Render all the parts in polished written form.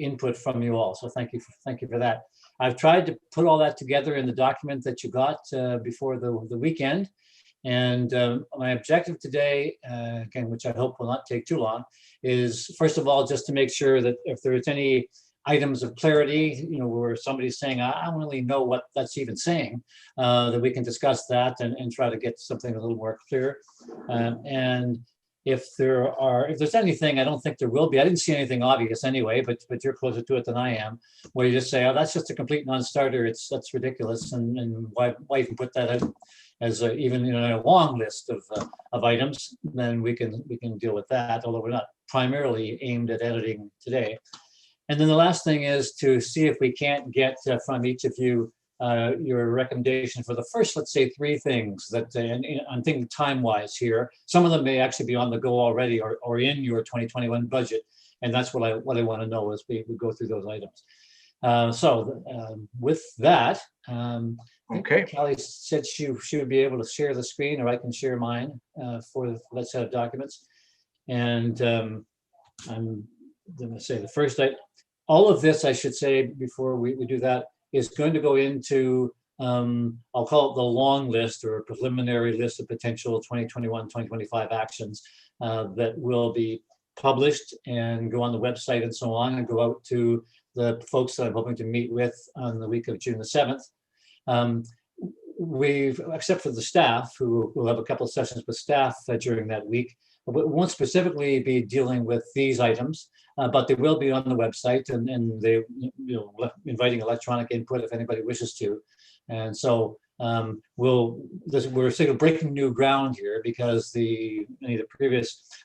input from you all. So thank you for that. I've tried to put all that together in the document that you got before the weekend. And my objective today, again, which I hope will not take too long, is first of all, just to make sure that if there's any items of clarity, where somebody's saying, I don't really know what that's even saying, that we can discuss that and try to get something a little more clear. And if there's anything, I don't think there will be. I didn't see anything obvious anyway, but you're closer to it than I am, where you just say, oh, that's just a complete non-starter. That's ridiculous, and why even put that out as even in a long list of items? Then we can deal with that, although we're not primarily aimed at editing today. And then the last thing is to see if we can't get from each of you your recommendation for the first, let's say, 3 things that, and I'm thinking time-wise here. Some of them may actually be on the go already or in your 2021 budget, and that's what I want to know as we go through those items. With that, okay. Callie said she would be able to share the screen, or I can share mine for that set of documents. And I'm going to say the first all of this, I should say, before we do that, is going to go into, I'll call it the long list or preliminary list of potential 2021, 2025 actions that will be published and go on the website and so on, and go out to the folks that I'm hoping to meet with on the week of June the 7th. We've, except for the staff, who will have a couple of sessions with staff during that week, we won't specifically be dealing with these items, but they will be on the website, and they, inviting electronic input if anybody wishes to. And so we're sort of breaking new ground here, because there have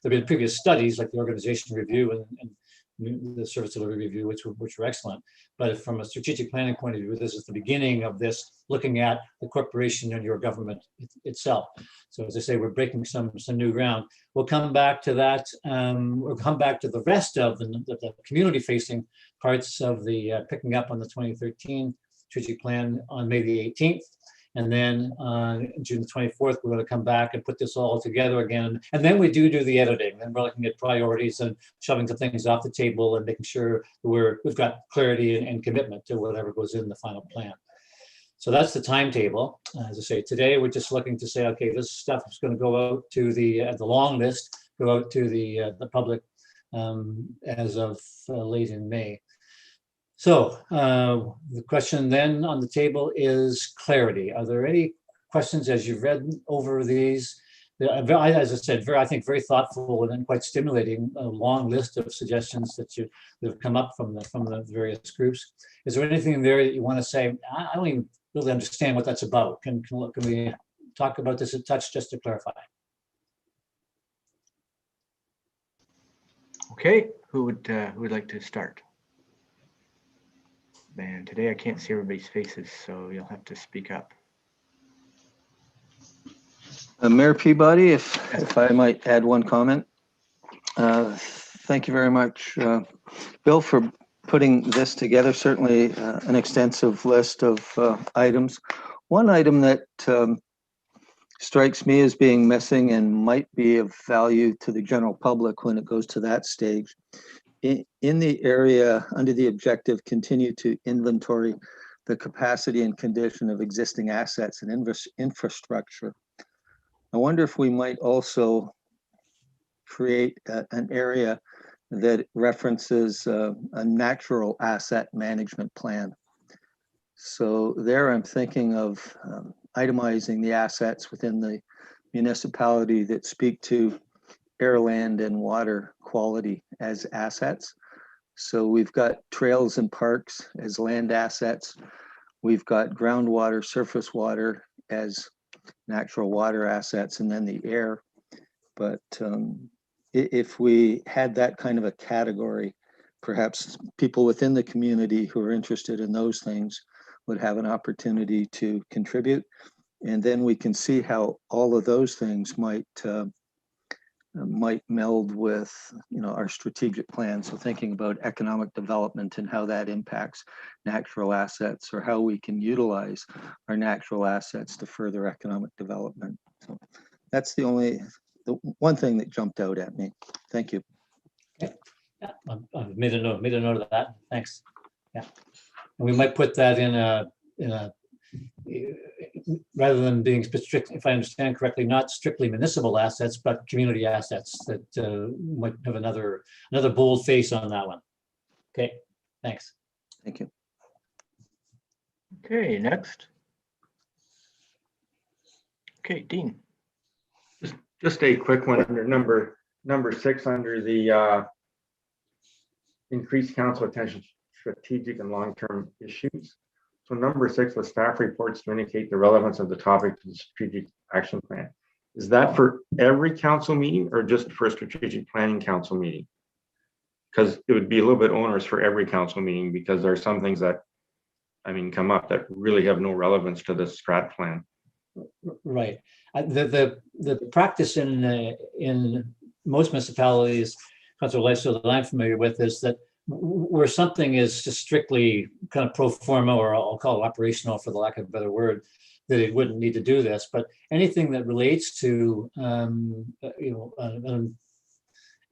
been previous studies like the organization review and the service delivery review, which were excellent. But from a strategic planning point of view, this is the beginning of this, looking at the corporation and your government itself. So as I say, we're breaking some new ground. We'll come back to that. We'll come back to the rest of the community-facing parts of the picking up on the 2013 strategic plan on May the 18th. And then on June the 24th, we're going to come back and put this all together again. And then we do the editing, and we're looking at priorities and shoving some things off the table and making sure we've got clarity and commitment to whatever goes in the final plan. So that's the timetable. As I say, today we're just looking to say, okay, this stuff is going to go out to the long list, go out to the public as of late in May. So the question then on the table is clarity. Are there any questions as you've read over these? As I said, I think very thoughtful and quite stimulating, a long list of suggestions that have come up from the various groups. Is there anything there that you want to say, I don't even really understand what that's about? Can we talk about this a touch just to clarify? Okay, who would like to start? Man, today I can't see everybody's faces, so you'll have to speak up. Mayor Peabody, if I might add one comment. Thank you very much, Bill, for putting this together. Certainly an extensive list of items. One item that strikes me as being missing and might be of value to the general public when it goes to that stage, in the area under the objective, continue to inventory the capacity and condition of existing assets and infrastructure. I wonder if we might also create an area that references a natural asset management plan. So there I'm thinking of itemizing the assets within the municipality that speak to air, land, and water quality as assets. So we've got trails and parks as land assets. We've got groundwater, surface water as natural water assets, and then the air. But if we had that kind of a category, perhaps people within the community who are interested in those things would have an opportunity to contribute. And then we can see how all of those things might meld with, our strategic plan. So thinking about economic development and how that impacts natural assets, or how we can utilize our natural assets to further economic development. So that's the one thing that jumped out at me. Thank you. Okay. Yeah, I've made a note of that. Thanks. Yeah. And we might put that in a, rather than being strict, if I understand correctly, not strictly municipal assets, but community assets that might have another bold face on that one. Okay, thanks. Thank you. Okay, next. Okay, Dean. Just a quick one under number 6 under the increased council attention to strategic and long-term issues. So number 6 was staff reports to indicate the relevance of the topic to the strategic action plan. Is that for every council meeting or just for a strategic planning council meeting? Because it would be a little bit onerous for every council meeting, because there are some things that, I mean, come up that really have no relevance to the strat plan. Right. The practice in most municipalities, Councilor Lyso, that I'm familiar with, is that where something is just strictly kind of pro forma, or I'll call it operational for the lack of a better word, that it wouldn't need to do this. But anything that relates to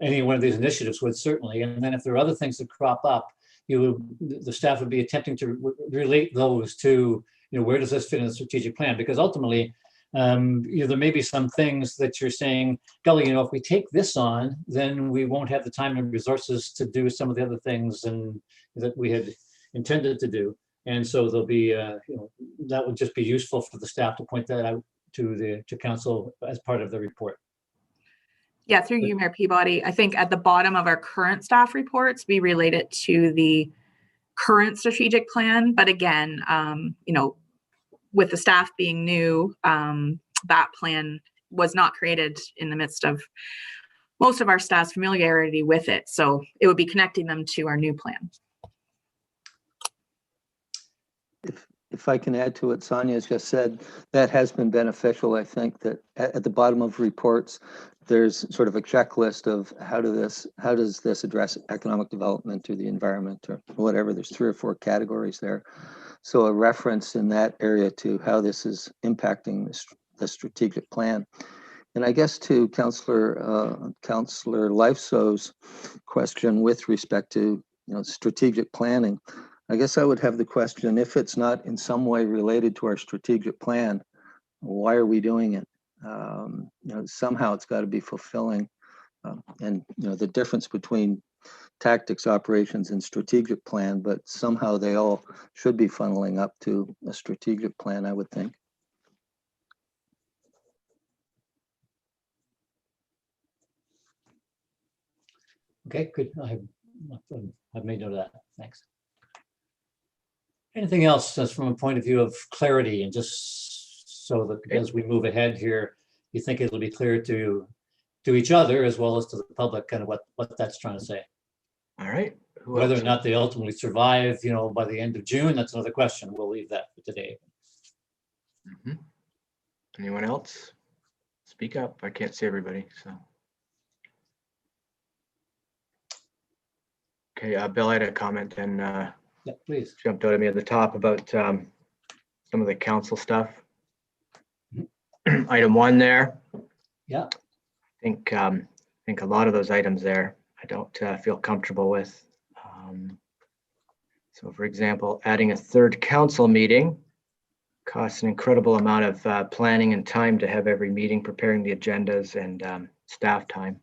any one of these initiatives would certainly. And then if there are other things that crop up, the staff would be attempting to relate those to, where does this fit in the strategic plan? Because ultimately, there may be some things that you're saying, golly, if we take this on, then we won't have the time and resources to do some of the other things and that we had intended to do. And so there'll be, that would just be useful for the staff to point that out to council as part of the report. Yeah, through you, Mayor Peabody. I think at the bottom of our current staff reports, we relate it to the current strategic plan. But again, with the staff being new, that plan was not created in the midst of most of our staff's familiarity with it. So it would be connecting them to our new plan. If I can add to what Sonia has just said, that has been beneficial. I think that at the bottom of reports, there's sort of a checklist of how does this address economic development or the environment or whatever. There's 3 or 4 categories there. So a reference in that area to how this is impacting the strategic plan. And I guess to Councillor Lyso's question with respect to strategic planning, I guess I would have the question, if it's not in some way related to our strategic plan, why are we doing it? Somehow it's got to be fulfilling. And the difference between tactics, operations, and strategic plan, but somehow they all should be funneling up to a strategic plan, I would think. Okay, good. I've made note of that. Thanks. Anything else that's from a point of view of clarity, and just so that as we move ahead here, you think it'll be clear to each other as well as to the public kind of what that's trying to say. All right. Whether or not they ultimately survive, by the end of June, that's another question. We'll leave that for today. Mm-hmm. Anyone else? Speak up. I can't see everybody, so. Okay, Bill, I had a comment and Yeah, please. jumped out at me at the top about some of the council stuff. Item 1 there. Yeah. I think a lot of those items there, I don't feel comfortable with. So for example, adding a 3rd council meeting costs an incredible amount of planning and time to have every meeting, preparing the agendas and staff time.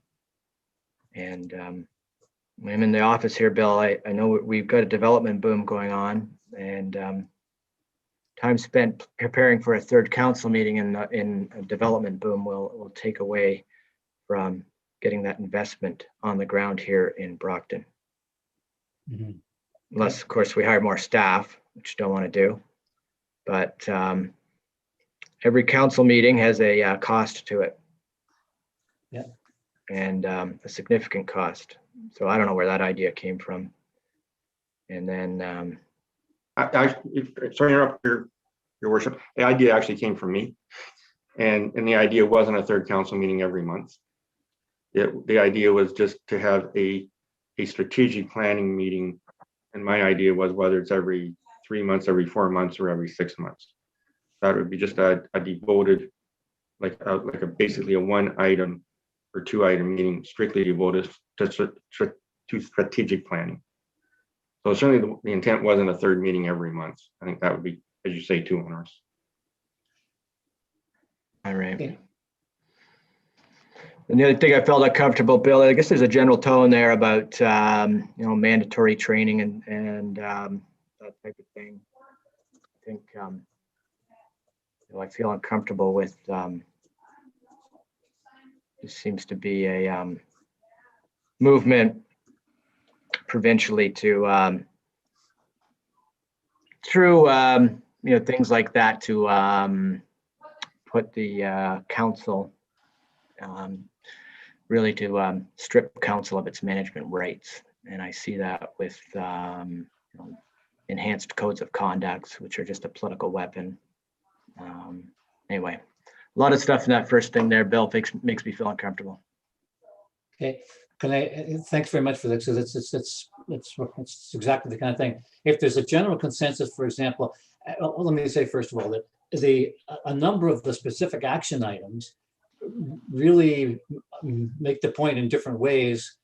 And I'm in the office here, Bill. I know we've got a development boom going on, and time spent preparing for a 3rd council meeting in a development boom will take away from getting that investment on the ground here in Brockton. Mm-hmm. Unless, of course, we hire more staff, which don't want to do. But every council meeting has a cost to it. Yeah. And a significant cost. So I don't know where that idea came from. And then Sorry to interrupt your worship. The idea actually came from me, and the idea wasn't a 3rd council meeting every month. The idea was just to have a strategic planning meeting, and my idea was whether it's every 3 months, every 4 months, or every 6 months. That would be just a devoted, like basically a 1 item or 2 item meeting strictly devoted to to strategic planning. So certainly the intent wasn't a third meeting every month. I think that would be, as you say, too onerous. All right. Okay. And the other thing I felt uncomfortable, Bill, I guess there's a general tone there about, mandatory training and that type of thing. I think, I feel uncomfortable with, there seems to be a movement provincially to, through, things like that to put the council, really to strip council of its management rights. And I see that with enhanced codes of conduct, which are just a political weapon. Anyway, a lot of stuff in that first thing there, Bill, makes me feel uncomfortable. Okay, thanks very much for this. It's exactly the kind of thing. If there's a general consensus, for example, let me say first of all that a number of the specific action items really make the point in different ways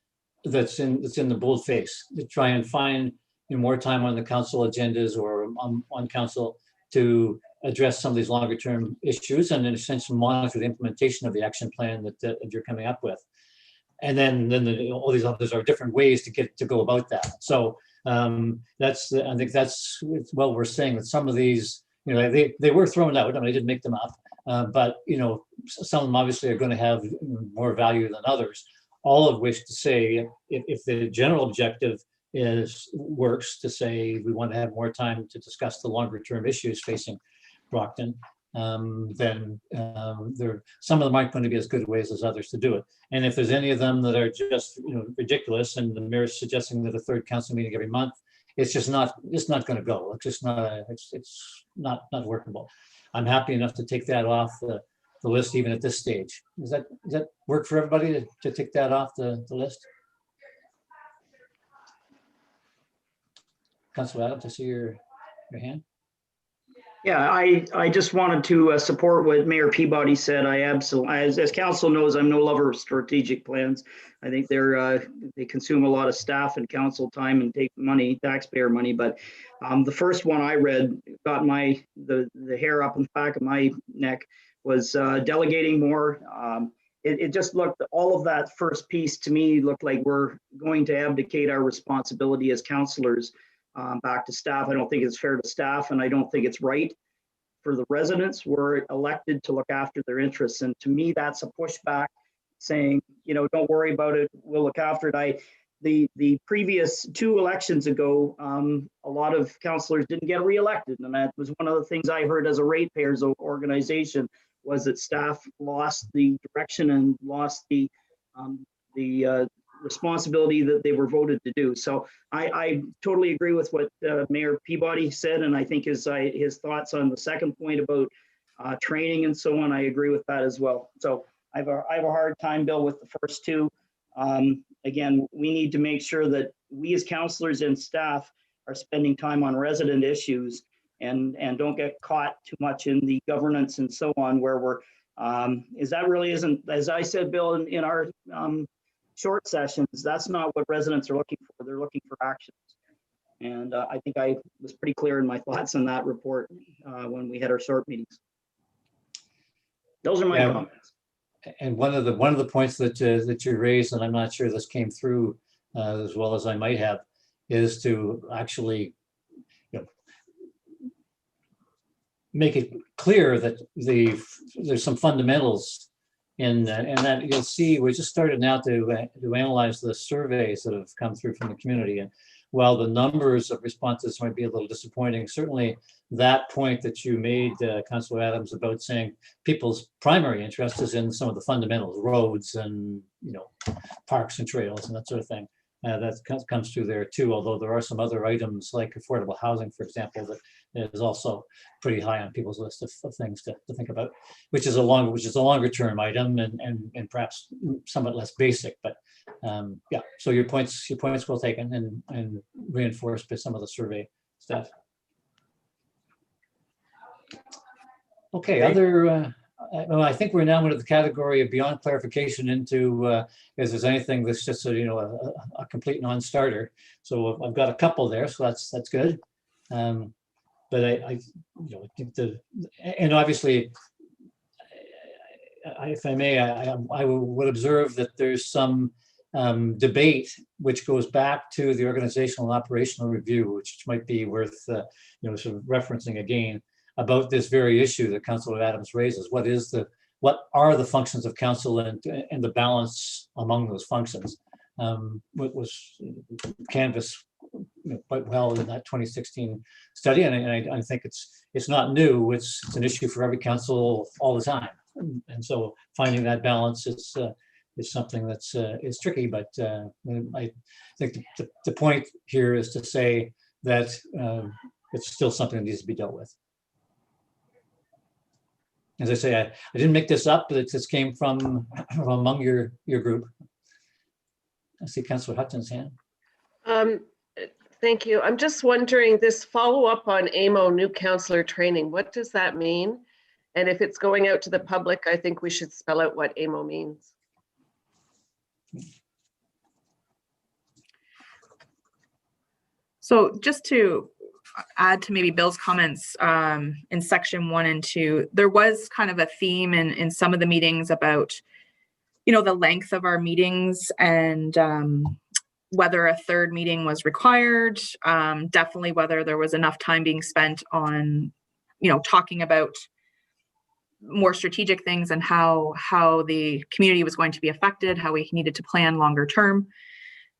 that's in the boldface, to try and find more time on the council agendas or on council to address some of these longer term issues and in a sense monitor the implementation of the action plan that you're coming up with. And then all these others are different ways to go about that. So I think that's well, we're saying that some of these, they were thrown out. I mean, I didn't make them up, but some of them obviously are going to have more value than others. All of which to say, if the general objective works to say we want to have more time to discuss the longer term issues facing Brockton, then some of them aren't going to be as good ways as others to do it. And if there's any of them that are just ridiculous, and the mayor's suggesting that a third council meeting every month, it's not going to go. It's just not. It's not workable. I'm happy enough to take that off the list even at this stage. Does that work for everybody to take that off the list? Councilor Adams, I see your hand. Yeah, I just wanted to support what Mayor Peabody said. I absolutely, as council knows, I'm no lover of strategic plans. I think they consume a lot of staff and council time and take money, taxpayer money. But the first one I read got the hair up in the back of my neck, was delegating more. It just looked, all of that first piece to me looked like we're going to abdicate our responsibility as councillors back to staff. I don't think it's fair to staff, and I don't think it's right for the residents. We're elected to look after their interests, and to me, that's a pushback saying, don't worry about it, we'll look after it. The previous 2 elections ago, a lot of councillors didn't get re-elected, and that was one of the things I heard as a ratepayers organization, was that staff lost the direction and lost the responsibility that they were voted to do. So I totally agree with what Mayor Peabody said, and I think his thoughts on the second point about training and so on, I agree with that as well. So I have a hard time, Bill, with the first 2. Again, we need to make sure that we as councillors and staff are spending time on resident issues and don't get caught too much in the governance and so on, where we're that really isn't, as I said, Bill, in our short sessions, that's not what residents are looking for. They're looking for actions. And I think I was pretty clear in my thoughts on that report when we had our short meetings. Those are my comments. And one of the points that you raised, and I'm not sure this came through as well as I might have, is to actually make it clear that there's some fundamentals and that you'll see. We just started now to analyze the surveys that have come through from the community, and while the numbers of responses might be a little disappointing, certainly that point that you made, Councillor Adams, about saying people's primary interest is in some of the fundamentals, roads and parks and trails and that sort of thing. That comes through there too, although there are some other items like affordable housing, for example, that is also pretty high on people's list of things to think about, which is a longer term item and perhaps somewhat less basic. But yeah, so your points well taken and reinforced by some of the survey stuff. Okay, well, I think we're now into the category of beyond clarification into, if there's anything that's just a complete non-starter. So I've got a couple there, so that's good. But I think and obviously, if I may, I would observe that there's some debate which goes back to the organizational and operational review, which might be worth sort of referencing again, about this very issue that Councillor Adams raises. What are the functions of council and the balance among those functions? What was canvassed quite well in that 2016 study, and I think it's not new. It's an issue for every council all the time, and so finding that balance is something that's is tricky. But I think the point here is to say that it's still something that needs to be dealt with. As I say, I didn't make this up, but this came from among your group. I see Councillor Hutton's hand. Thank you. I'm just wondering, this follow-up on AMO new councillor training, what does that mean? And if it's going out to the public, I think we should spell out what AMO means. So just to add to maybe Bill's comments in section 1 and 2, there was kind of a theme in some of the meetings about, the length of our meetings and whether a third meeting was required, definitely whether there was enough time being spent on, talking about more strategic things and how the community was going to be affected, how we needed to plan longer term.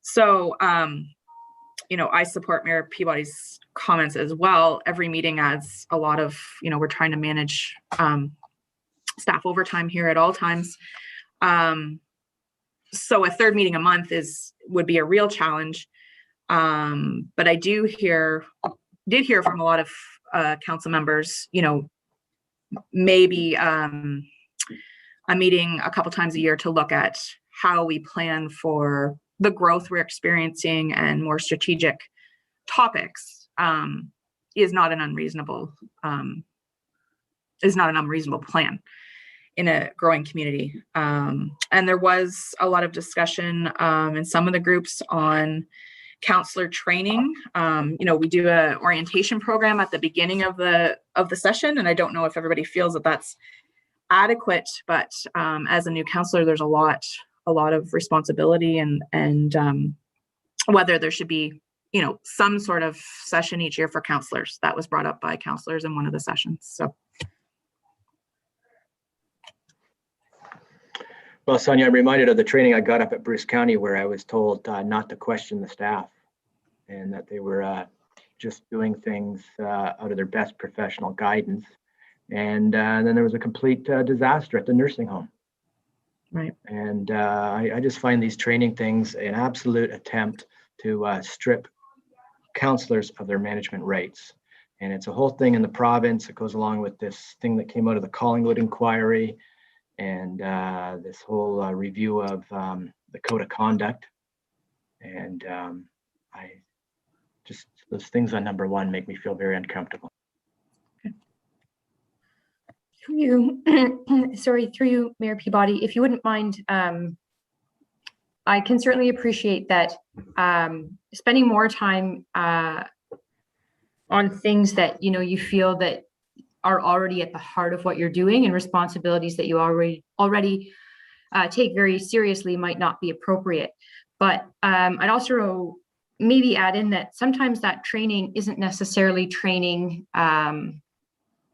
So, I support Mayor Peabody's comments as well. Every meeting adds a lot of, we're trying to manage staff overtime here at all times. So a third meeting a month would be a real challenge. But I did hear from a lot of council members, maybe a meeting a couple times a year to look at how we plan for the growth we're experiencing and more strategic topics is not an unreasonable plan in a growing community. And there was a lot of discussion in some of the groups on counselor training. We do an orientation program at the beginning of the session, and I don't know if everybody feels that that's adequate, but as a new counselor, there's a lot of responsibility and whether there should be, some sort of session each year for counselors. That was brought up by counselors in one of the sessions. So. Well, Sonia, I'm reminded of the training I got up at Bruce County where I was told not to question the staff and that they were just doing things out of their best professional guidance. And then there was a complete disaster at the nursing home. Right. And I just find these training things an absolute attempt to strip counselors of their management rights. And it's a whole thing in the province. It goes along with this thing that came out of the Collingwood inquiry and this whole review of the code of conduct. And those things on number 1 make me feel very uncomfortable. Through you, Mayor Peabody, if you wouldn't mind, I can certainly appreciate that spending more time on things that you feel that are already at the heart of what you're doing and responsibilities that you already take very seriously might not be appropriate. But I'd also maybe add in that sometimes that training isn't necessarily training.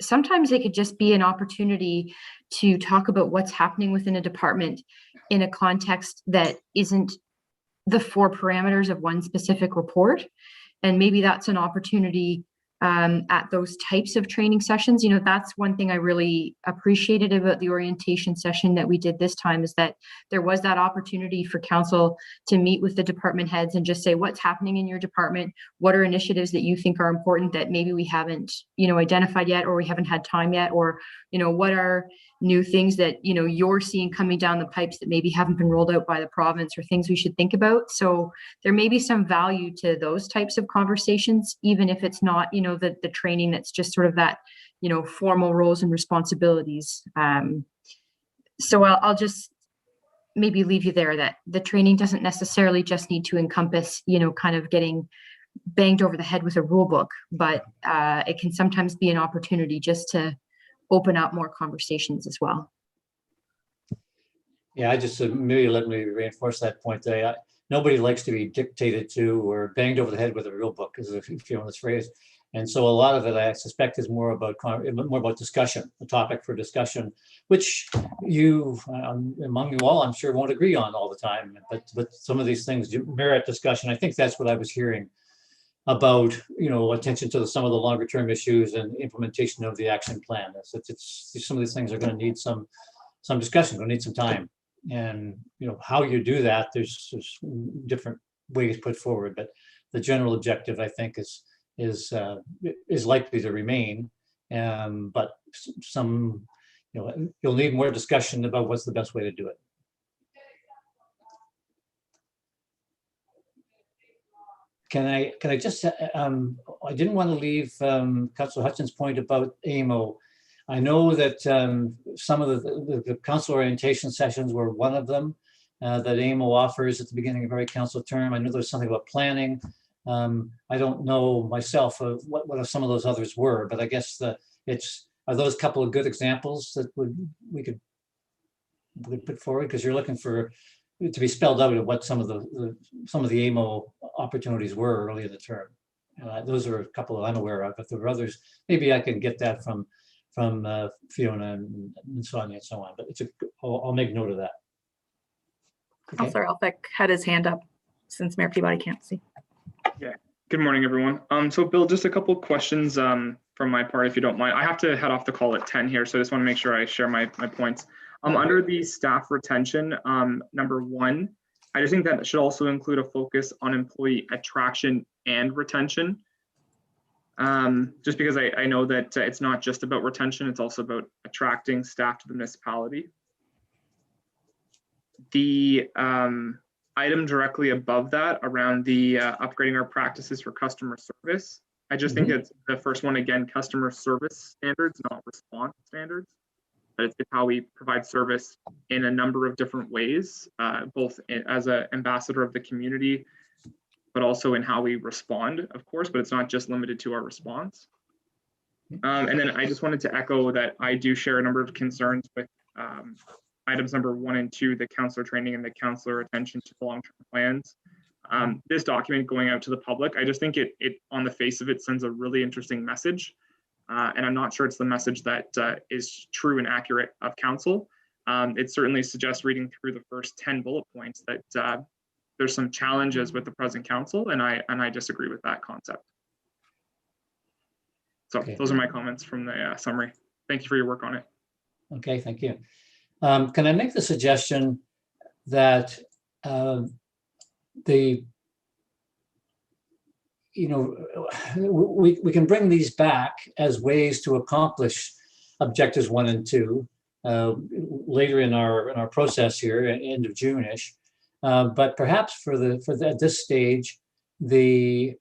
Sometimes it could just be an opportunity to talk about what's happening within a department in a context that isn't the 4 parameters of one specific report. And maybe that's an opportunity at those types of training sessions. That's one thing I really appreciated about the orientation session that we did this time, is that there was that opportunity for council to meet with the department heads and just say, what's happening in your department? What are initiatives that you think are important that maybe we haven't, identified yet, or we haven't had time yet? Or, what are new things that, you're seeing coming down the pipes that maybe haven't been rolled out by the province, or things we should think about? So there may be some value to those types of conversations, even if it's not, the training that's just sort of that, formal roles and responsibilities. So I'll just maybe leave you there, that the training doesn't necessarily just need to encompass, kind of getting banged over the head with a rule book, but it can sometimes be an opportunity just to open up more conversations as well. Yeah, I just maybe let me reinforce that point. Nobody likes to be dictated to or banged over the head with a rule book, as if you know this phrase. And so a lot of it, I suspect, is more about discussion, a topic for discussion, which you, among you all, I'm sure won't agree on all the time. But some of these things merit discussion. I think that's what I was hearing about, attention to some of the longer term issues and implementation of the action plan. It's some of these things are going to need some discussion, going to need some time. And how you do that, there's different ways put forward, but the general objective, I think, is likely to remain. But some, you'll need more discussion about what's the best way to do it. Can I just, I didn't want to leave Councillor Hutchins' point about AMO. I know that some of the council orientation sessions were one of them that AMO offers at the beginning of every council term. I know there's something about planning. I don't know myself what some of those others were, but I guess are those a couple of good examples that we could put forward, because you're looking for to be spelled out of what some of the AMO opportunities were early in the term. Those are a couple that I'm aware of, but there were others. Maybe I can get that from Fiona and Sonia and so on, but I'll make note of that. Okay. Councillor Elphick had his hand up since Mayor Peabody can't see. Yeah, good morning, everyone. So Bill, just a couple questions from my part, if you don't mind. I have to head off the call at 10 here, so I just want to make sure I share my points. Under the staff retention, number 1, I just think that should also include a focus on employee attraction and retention. Just because I know that it's not just about retention, it's also about attracting staff to the municipality. The item directly above that around the upgrading our practices for customer service, I just think it's the first one, again, customer service standards, not response standards. But it's how we provide service in a number of different ways, both as an ambassador of the community, but also in how we respond, of course, but it's not just limited to our response. And then I just wanted to echo that I do share a number of concerns with items number 1 and 2, the counselor training and the counselor attention to the long-term plans. This document going out to the public, I just think it on the face of it sends a really interesting message. And I'm not sure it's the message that is true and accurate of council. It certainly suggests, reading through the first 10 bullet points, that there's some challenges with the present council, and I disagree with that concept. So those are my comments from the summary. Thank you for your work on it. Okay, thank you. Can I make the suggestion that we can bring these back as ways to accomplish objectives 1 and 2 later in our process here at end of June-ish. But perhaps at this stage, the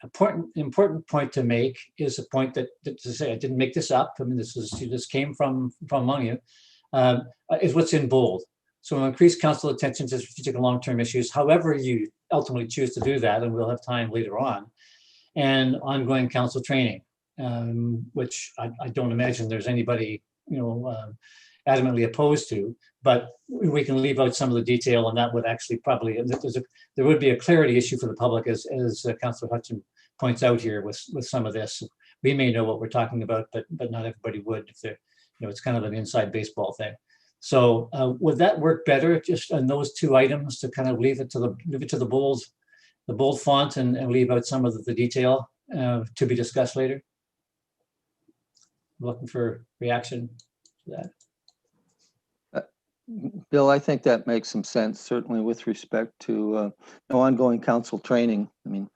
important point to make is a point that to say, I didn't make this up. I mean, this came from among you, is what's in bold. So increase council attention to strategic and long-term issues, however you ultimately choose to do that, and we'll have time later on. And ongoing council training, which I don't imagine there's anybody adamantly opposed to, but we can leave out some of the detail, and that would actually probably there would be a clarity issue for the public, as Councillor Hutchins points out here with some of this. We may know what we're talking about, but not everybody would if they're it's kind of an inside baseball thing. So would that work better, just on those 2 items, to kind of leave it to the bold font and leave out some of the detail to be discussed later? I'm looking for reaction to that. Bill, I think that makes some sense, certainly with respect to ongoing council training. I mean,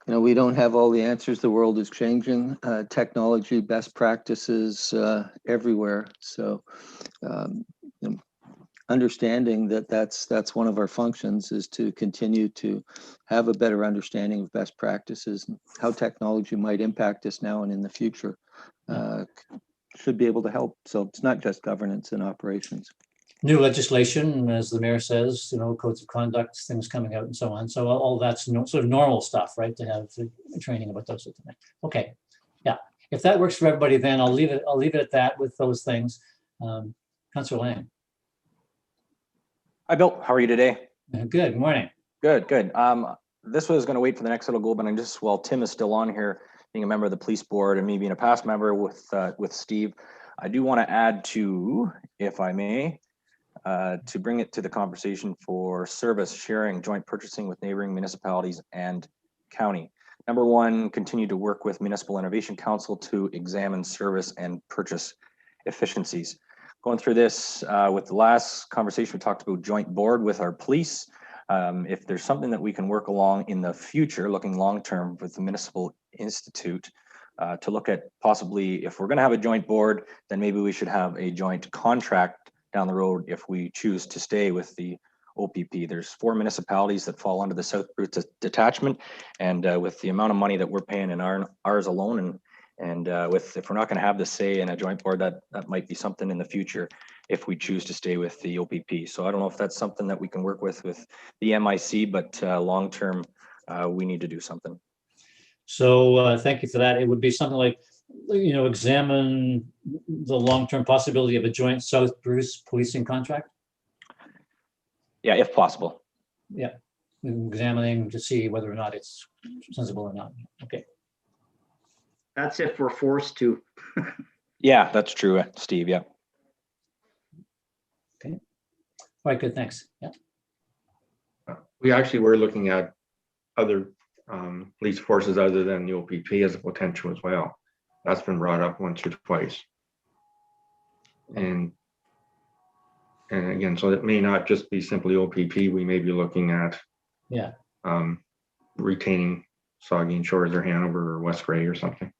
we don't have all the answers. The world is changing, technology, best practices everywhere. So understanding that that's one of our functions, is to continue to have a better understanding of best practices and how technology might impact us now and in the future. Should be able to help. So it's not just governance and operations. New legislation, as the mayor says, codes of conduct, things coming out and so on. So all that's sort of normal stuff, right? To have training about those sorts of things. Okay, yeah. If that works for everybody, then I'll leave it at that with those things. Councillor Lang. Hi, Bill. How are you today? Good morning. Good, good. This was going to wait for the next little go, but I'm just, while Tim is still on here, being a member of the police board and me being a past member with Steve, I do want to add to, if I may, to bring it to the conversation for service sharing, joint purchasing with neighboring municipalities and county. Number one, continue to work with Municipal Innovation Council to examine service and purchase efficiencies. Going through this with the last conversation, we talked about joint board with our police. If there's something that we can work along in the future, looking long-term with the Municipal Institute, to look at possibly, if we're going to have a joint board, then maybe we should have a joint contract down the road if we choose to stay with the OPP. There's 4 municipalities that fall under the South Bruce detachment, and with the amount of money that we're paying in ours alone, and if we're not going to have the say in a joint board, that might be something in the future if we choose to stay with the OPP. So I don't know if that's something that we can work with the MIC, but long term, we need to do something. So thank you for that. It would be something like, examine the long-term possibility of a joint South Bruce policing contract. Yeah, if possible. Yeah, examining to see whether or not it's sensible or not. Okay. That's if we're forced to. Yeah, that's true, Steve. Yeah. Okay. All right, good, thanks. Yeah. We actually were looking at other police forces other than the OPP as a potential as well. That's been brought up once or twice. And again, so it may not just be simply OPP. We may be looking at retaining Saugeen Shores or Hanover or West Gray or something.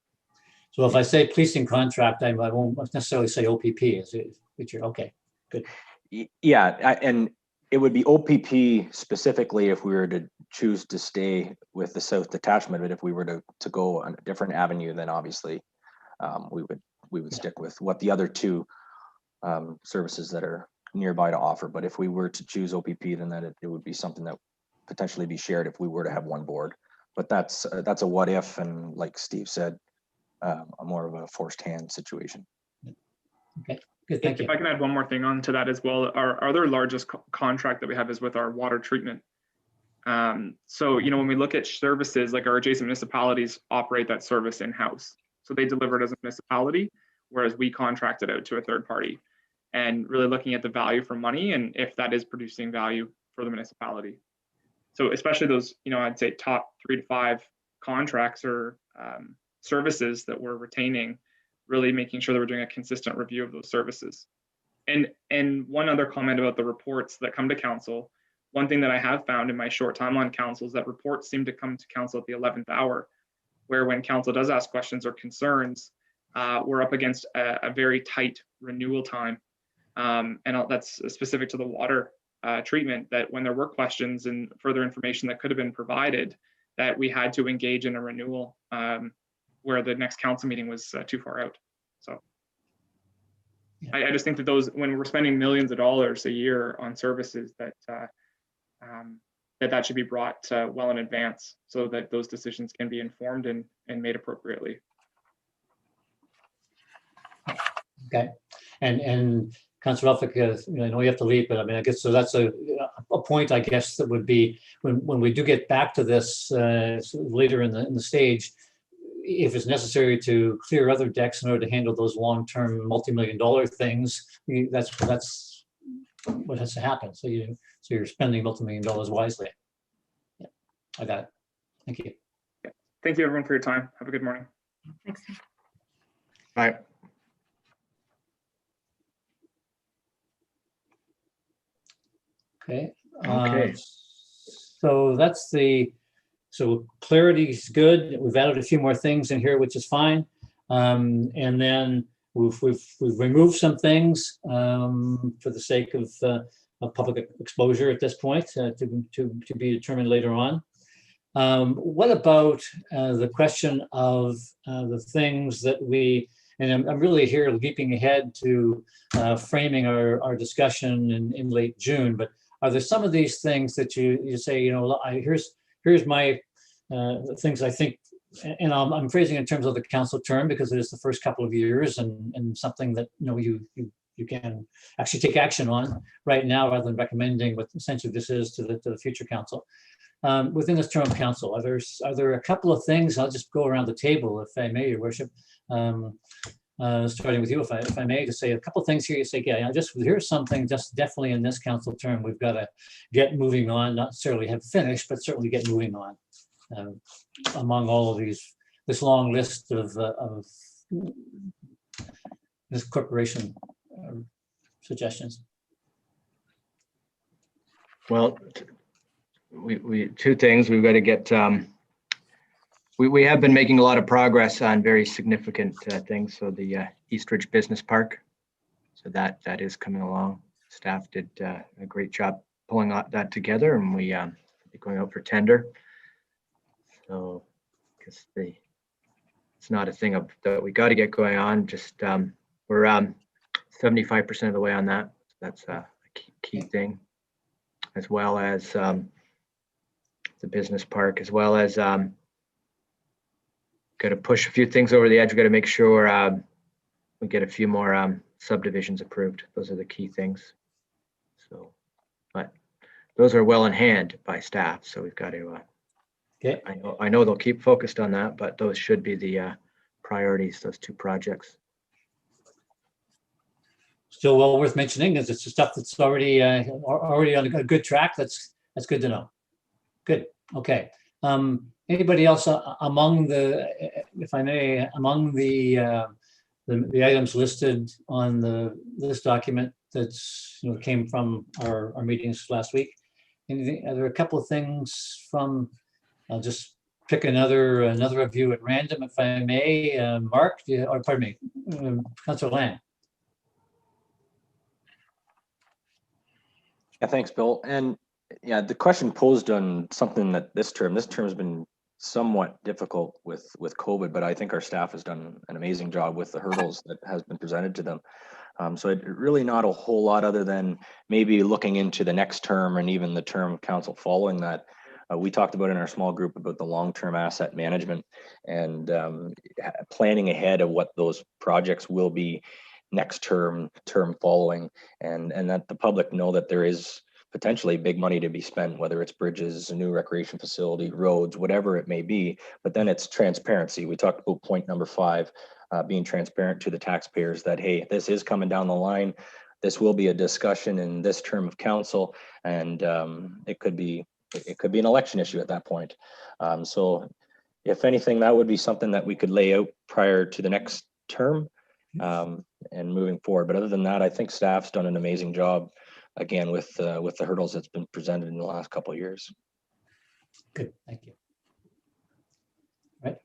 So if I say policing contract, I won't necessarily say OPP. Is it? Okay, good. Yeah, and it would be OPP specifically if we were to choose to stay with the South detachment. But if we were to go on a different avenue, then obviously we would stick with what the other 2 services that are nearby to offer. But if we were to choose OPP, then it would be something that potentially be shared if we were to have one board. But that's a what if, and like Steve said, a more of a forced hand situation. Okay, good, thank you. If I can add one more thing on to that as well, our other largest contract that we have is with our water treatment. So, when we look at services, like our adjacent municipalities operate that service in-house. So they deliver it as a municipality, whereas we contract it out to a third party, and really looking at the value for money and if that is producing value for the municipality. So especially those, I'd say top 3 to 5 contracts or services that we're retaining, really making sure that we're doing a consistent review of those services. And one other comment about the reports that come to council, one thing that I have found in my short time on council is that reports seem to come to council at the 11th hour, where when council does ask questions or concerns, we're up against a very tight renewal time. And that's specific to the water treatment, that when there were questions and further information that could have been provided, that we had to engage in a renewal where the next council meeting was too far out. So I just think that when we're spending millions of dollars a year on services, that should be brought well in advance so that those decisions can be informed and made appropriately. Okay, and Councillor Elphick, I know you have to leave, but I guess so. That's a point, I guess, that would be when we do get back to this later in the stage. If it's necessary to clear other decks in order to handle those long-term multi-million-dollar things, that's what has to happen. So you're spending multi-million dollars wisely. Yeah, I got it. Thank you. Yeah. Thank you, everyone, for your time. Have a good morning. Thanks. Bye. Okay. Okay. So so clarity is good. We've added a few more things in here, which is fine. And then we've removed some things for the sake of public exposure at this point to be determined later on. What about the question of the things that and I'm really here leaping ahead to framing our discussion in late June, but are there some of these things that you say, here's my things I think, and I'm phrasing in terms of the council term because it is the first couple of years and something that you can actually take action on right now rather than recommending what essentially this is to the future council. Within this term of council, are there a couple of things? I'll just go around the table, if I may, Your Worship. Starting with you, if I may, to say a couple of things here. You say, yeah, here's something just definitely in this council term we've got to get moving on, not necessarily have finished, but certainly get moving on. Among all of this long list of this corporation suggestions. Well, we two things. We've got to get. We have been making a lot of progress on very significant things. So the Eastridge Business Park, so that is coming along. Staff did a great job pulling that together, and we be going out for tender. So, because it's not a thing that we got to get going on. Just we're 75% of the way on that. That's a key thing, as well as the business park, as well as got to push a few things over the edge. We've got to make sure we get a few more subdivisions approved. Those are the key things. So, but those are well in hand by staff. So we've got to. Okay. I know they'll keep focused on that, but those should be the priorities. Those two projects. Still well worth mentioning because it's the stuff that's already on a good track. That's good to know. Good. Okay. Anybody else among if I may, among the items listed on this document that's came from our meetings last week? Are there a couple of things from? I'll just pick another of you at random, if I may. Mark, or pardon me, Councillor Lamb. Yeah, thanks, Bill. And yeah, the question posed on something that this term has been somewhat difficult with COVID, but I think our staff has done an amazing job with the hurdles that has been presented to them. So it really not a whole lot other than maybe looking into the next term and even the term council following that. We talked about in our small group about the long-term asset management and planning ahead of what those projects will be next term following, and that the public know that there is potentially big money to be spent, whether it's bridges, a new recreation facility, roads, whatever it may be. But then it's transparency. We talked about point number 5, being transparent to the taxpayers that, hey, this is coming down the line. This will be a discussion in this term of council, and it could be an election issue at that point. So if anything, that would be something that we could lay out prior to the next term and moving forward. But other than that, I think staff's done an amazing job, again, with the hurdles that's been presented in the last couple of years. Good, thank you. Right.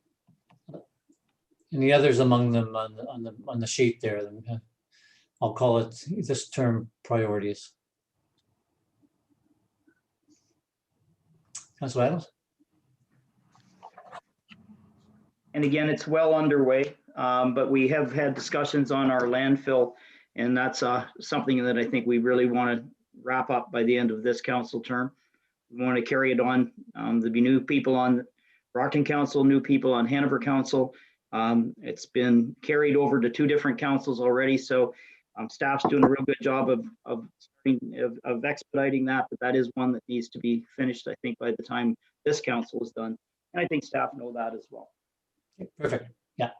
Any others among them on the sheet there? I'll call it this term priorities. Councilor Adams. And again, it's well underway, but we have had discussions on our landfill, and that's something that I think we really want to wrap up by the end of this council term. We want to carry it on. There'll be new people on Brockton Council, new people on Hanover Council. It's been carried over to 2 different councils already, so staff's doing a real good job of expediting that, but that is one that needs to be finished, I think, by the time this council is done. And I think staff know that as well. Perfect. Yeah.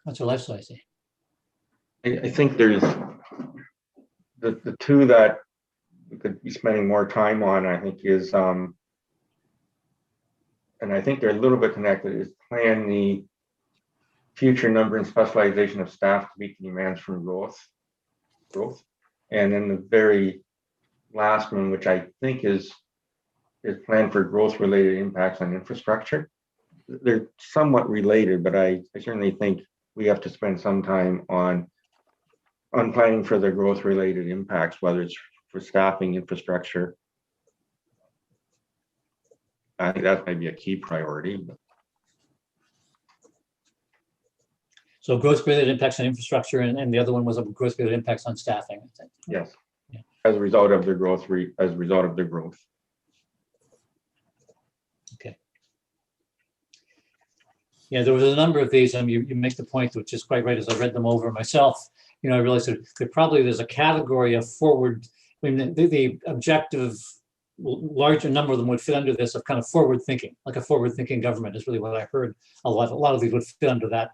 Councilor Lifestyle, I see. I think there's the 2 that we could be spending more time on, I think, is and I think they're a little bit connected, is plan the future number and specialization of staff to meet the demands from growth. And then the very last one, which I think is planned for growth related impacts on infrastructure. they're somewhat related, but I certainly think we have to spend some time on planning for the growth related impacts, whether it's for staffing, infrastructure. I think that might be a key priority. But So growth-related impacts on infrastructure, and the other one was a growth-related impacts on staffing, I think. yes, Yeah. as a result of their growth, as a result of their growth. Okay. Yeah, there was a number of these, and you make the point, which is quite right. As I read them over myself, I realized that there's a category of forward. I mean, the objective, larger number of them would fit under this of kind of forward thinking, like a forward thinking government is really what I heard. A lot of these would fit under that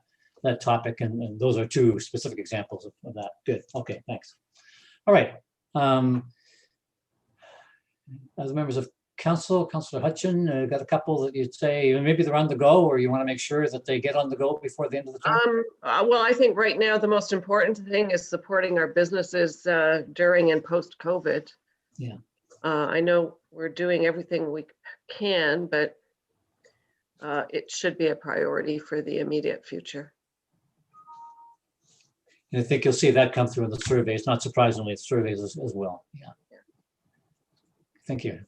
topic, and those are two specific examples of that. Good. Okay, thanks. All right. Other members of council, Councillor Hutchin, got a couple that you'd say maybe they're on the go, or you want to make sure that they get on the go before the end of the term? Well, I think right now the most important thing is supporting our businesses during and post COVID. Yeah. I know we're doing everything we can, but it should be a priority for the immediate future. And I think you'll see that come through in the surveys, not surprisingly, it's surveys as well. Yeah. Thank you.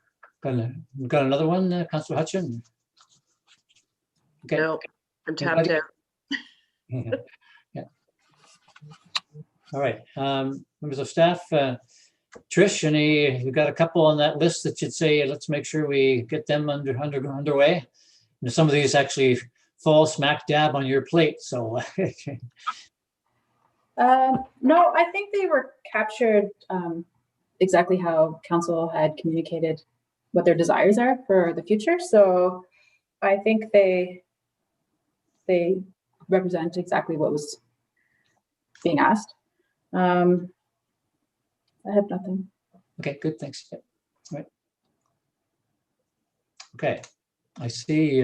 Got another one, Councillor Hutchin? Okay. No, I'm tapped out. Yeah. All right. Members of staff, Trish, you got a couple on that list that you'd say, let's make sure we get them underway. And some of these actually fall smack dab on your plate, so. No, I think they were captured exactly how council had communicated what their desires are for the future. So I think they represent exactly what was being asked. I have nothing. Okay, good, thanks. All right. Okay, I see.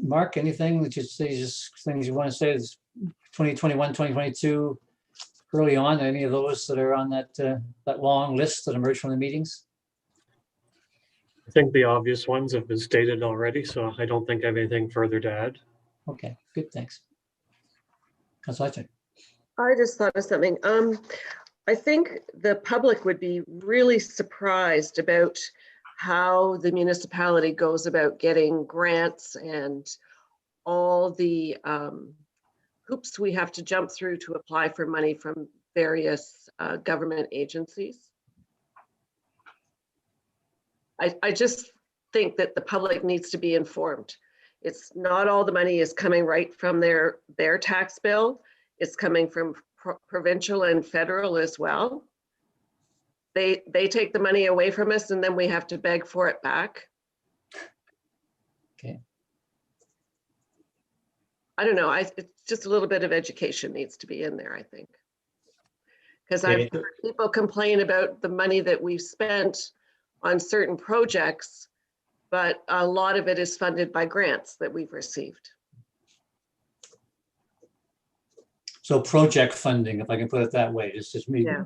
Mark, anything that you say, just things you want to say is 2021, 2022, early on, any of those that are on that long list that emerged from the meetings? I think the obvious ones have been stated already, so I don't think I have anything further to add. Okay, good, thanks. Councilor Hutchin. I just thought of something. I think the public would be really surprised about how the municipality goes about getting grants and all the hoops we have to jump through to apply for money from various government agencies. I just think that the public needs to be informed. It's not all the money is coming right from their tax bill. It's coming from provincial and federal as well. They take the money away from us and then we have to beg for it back. Okay. I don't know. It's just a little bit of education needs to be in there, I think. Because I've heard people complain about the money that we've spent on certain projects, but a lot of it is funded by grants that we've received. So project funding, if I can put it that way, just me. Yeah.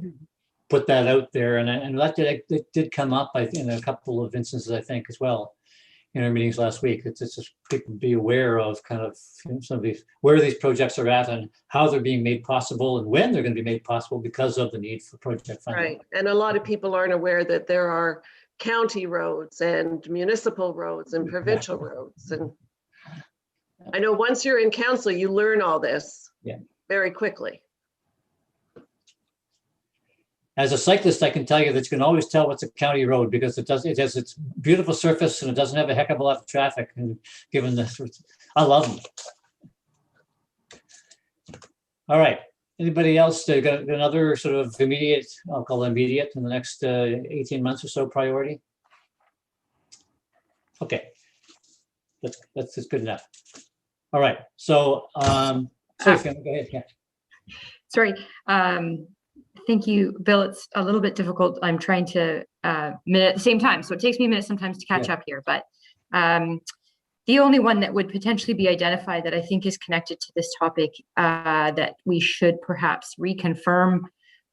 Put that out there, and that did come up, I think, in a couple of instances, I think, as well, in our meetings last week. It's just people be aware of kind of some of these, where these projects are at and how they're being made possible and when they're going to be made possible because of the need for project funding. Right, and a lot of people aren't aware that there are county roads and municipal roads and provincial roads. And I know once you're in council, you learn all this very quickly. As a cyclist, I can tell you that you can always tell what's a county road because it has its beautiful surface and it doesn't have a heck of a lot of traffic. And given this, I love them. All right. Anybody else got another sort of immediate, I'll call it immediate, in the next 18 months or so priority? Okay. That's good enough. All right. So, sorry, Fiona, go ahead. Yeah. Sorry. Thank you, Bill. It's a little bit difficult. I'm trying to minute at the same time. So it takes me a minute sometimes to catch up here. But the only one that would potentially be identified that I think is connected to this topic that we should perhaps reconfirm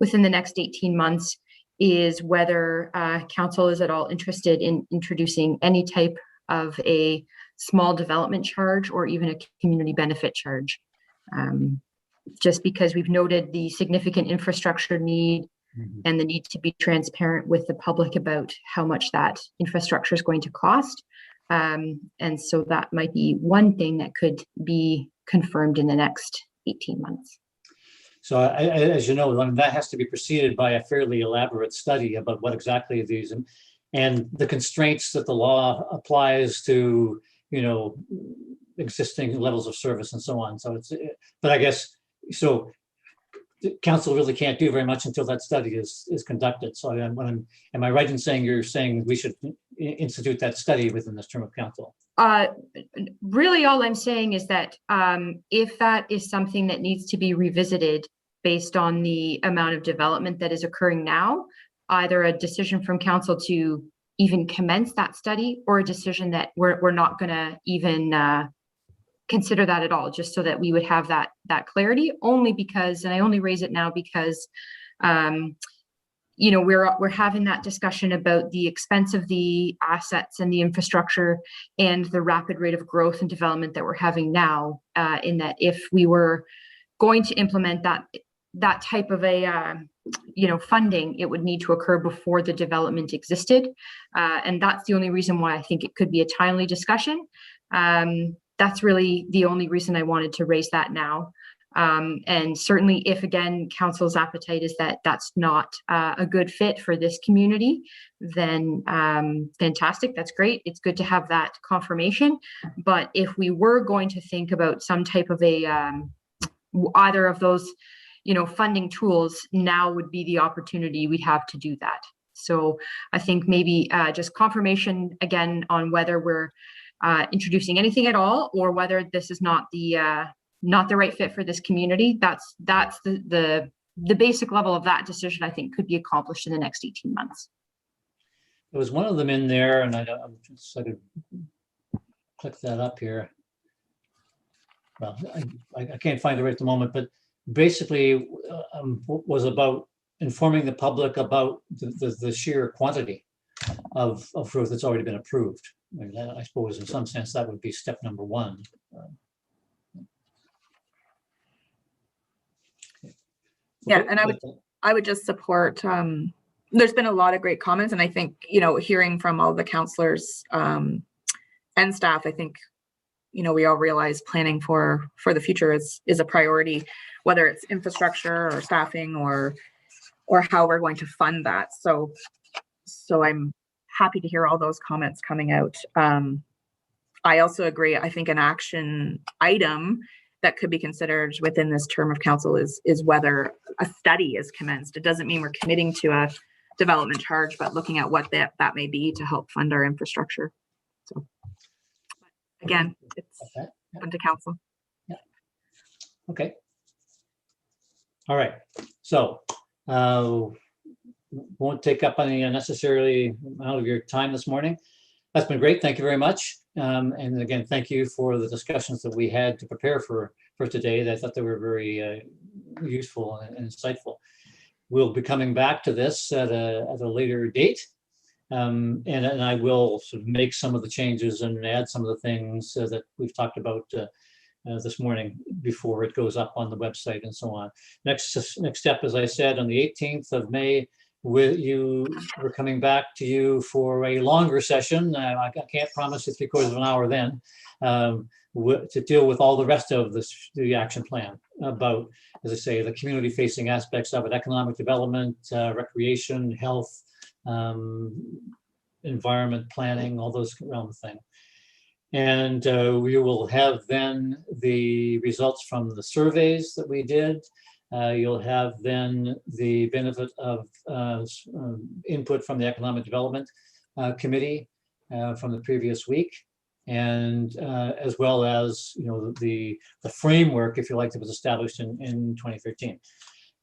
within the next 18 months is whether council is at all interested in introducing any type of a small development charge or even a community benefit charge. Just because we've noted the significant infrastructure need and the need to be transparent with the public about how much that infrastructure is going to cost. And so that might be one thing that could be confirmed in the next 18 months. So as you know, I mean, that has to be preceded by a fairly elaborate study about what exactly these and the constraints that the law applies to, you know, existing levels of service and so on. So but I guess, so the council really can't do very much until that study is conducted. So am I right in saying you're saying we should institute that study within this term of council? Really, all I'm saying is that if that is something that needs to be revisited based on the amount of development that is occurring now, either a decision from council to even commence that study or a decision that we're not going to even consider that at all, just so that we would have that clarity, only because, and I only raise it now because you know, we're having that discussion about the expense of the assets and the infrastructure and the rapid rate of growth and development that we're having now, in that if we were going to implement that type of a you know, funding, it would need to occur before the development existed, and that's the only reason why I think it could be a timely discussion. That's really the only reason I wanted to raise that now. And certainly if, again, council's appetite is that that's not a good fit for this community, then fantastic, that's great. It's good to have that confirmation. But if we were going to think about some type of a, either of those, you know, funding tools, now would be the opportunity we'd have to do that. So I think maybe just confirmation again on whether we're introducing anything at all, or whether this is not the right fit for this community. That's the basic level of that decision, I think, could be accomplished in the next 18 months. There was one of them in there, and I could click that up here. Well, I can't find it right at the moment, but basically was about informing the public about the sheer quantity of fruit that's already been approved. I mean, I suppose in some sense that would be step number one. Yeah, and I would just support, there's been a lot of great comments, and I think, you know, hearing from all the councillors and staff, I think, you know, we all realize planning for the future is a priority, whether it's infrastructure or staffing or how we're going to fund that. So I'm happy to hear all those comments coming out. I also agree. I think an action item that could be considered within this term of council is whether a study is commenced. It doesn't mean we're committing to a development charge, but looking at what that may be to help fund our infrastructure. So again, it's up to council. Yeah. Okay. All right. So won't take up any unnecessarily amount of your time this morning. That's been great. Thank you very much. And again, thank you for the discussions that we had to prepare for today. I thought they were very useful and insightful. We'll be coming back to this at a later date. And I will sort of make some of the changes and add some of the things that we've talked about this morning before it goes up on the website and so on. Next step, as I said, on the 18th of May, we're coming back to you for a longer session. I can't promise you 3/4 of an hour then, to deal with all the rest of the action plan about, as I say, the community facing aspects of it: economic development, recreation, health, environment planning, all those around the thing. And we will have then the results from the surveys that we did. You'll have then the benefit of input from the Economic Development Committee from the previous week, and as well as, you know, the framework, if you like, that was established in 2013.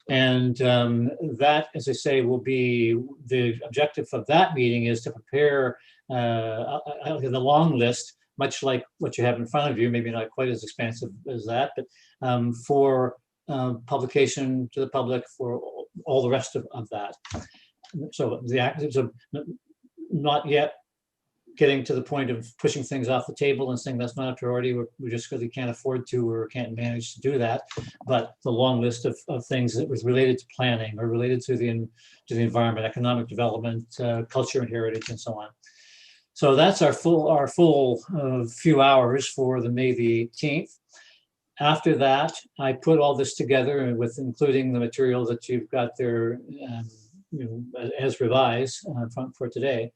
And that, as I say, will be the objective of that meeting, is to prepare the long list, much like what you have in front of you, maybe not quite as expansive as that, but for publication to the public for all the rest of that. So the actives are not yet getting to the point of pushing things off the table and saying that's not a priority. We just really can't afford to or can't manage to do that. But the long list of things that was related to planning or related to the environment, economic development, culture and heritage, and so on. So that's our full few hours for the May the 18th. After that, I put all this together with including the material that you've got there, as revised for today,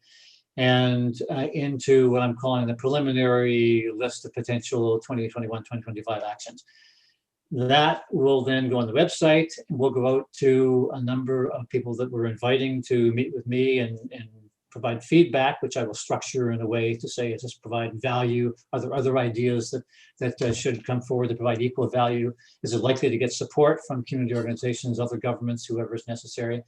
and into what I'm calling the preliminary list of potential 2021-2025 actions. That will then go on the website, and we'll go out to a number of people that we're inviting to meet with me and provide feedback, which I will structure in a way to say, is this provide value? Are there other ideas that should come forward to provide equal value? Is it likely to get support from community organizations, other governments, whoever is necessary?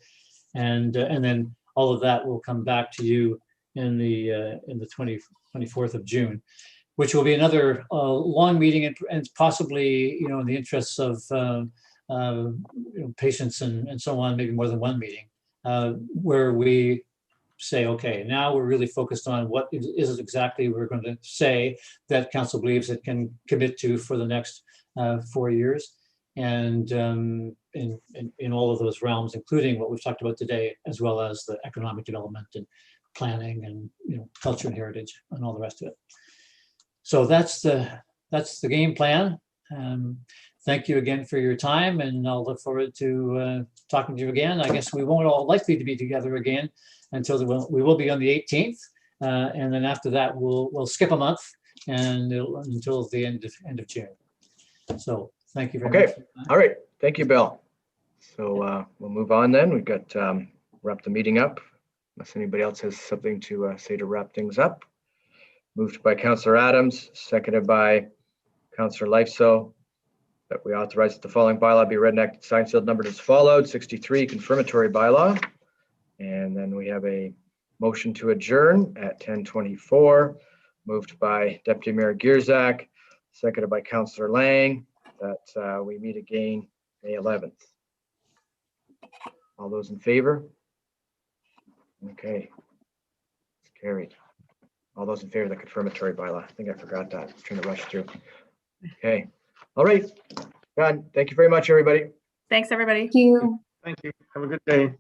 And then all of that will come back to you in the 24th of June, which will be another long meeting and possibly, in the interests of patients and so on, maybe more than one meeting, where we say, okay, now we're really focused on what is it exactly we're going to say that council believes it can commit to for the next 4 years. And in all of those realms, including what we've talked about today, as well as the economic development and planning and culture and heritage and all the rest of it. So that's the game plan. Thank you again for your time, and I'll look forward to talking to you again. I guess we won't all likely to be together again until we will be on the 18th, and then after that we'll skip a month and until the end of June. So thank you very much. Okay, all right, thank you, Bill. So we'll move on then. We've got wrap the meeting up, unless anybody else has something to say to wrap things up. Moved by Councillor Adams, seconded by Councillor Lifeso, that we authorize that the following bylaw be read and acted, signed, sealed, numbered as followed. 63, confirmatory bylaw. And then we have a motion to adjourn at 10:24, moved by Deputy Mayor Gierzak, seconded by Councillor Lang, that we meet again May 11th. All those in favor? Okay, it's carried. All those in favor of the confirmatory bylaw. I think I forgot that. I'm trying to rush through. Okay, all right. God, thank you very much, everybody. Thanks, everybody. Thank you. Thank you. Have a good day.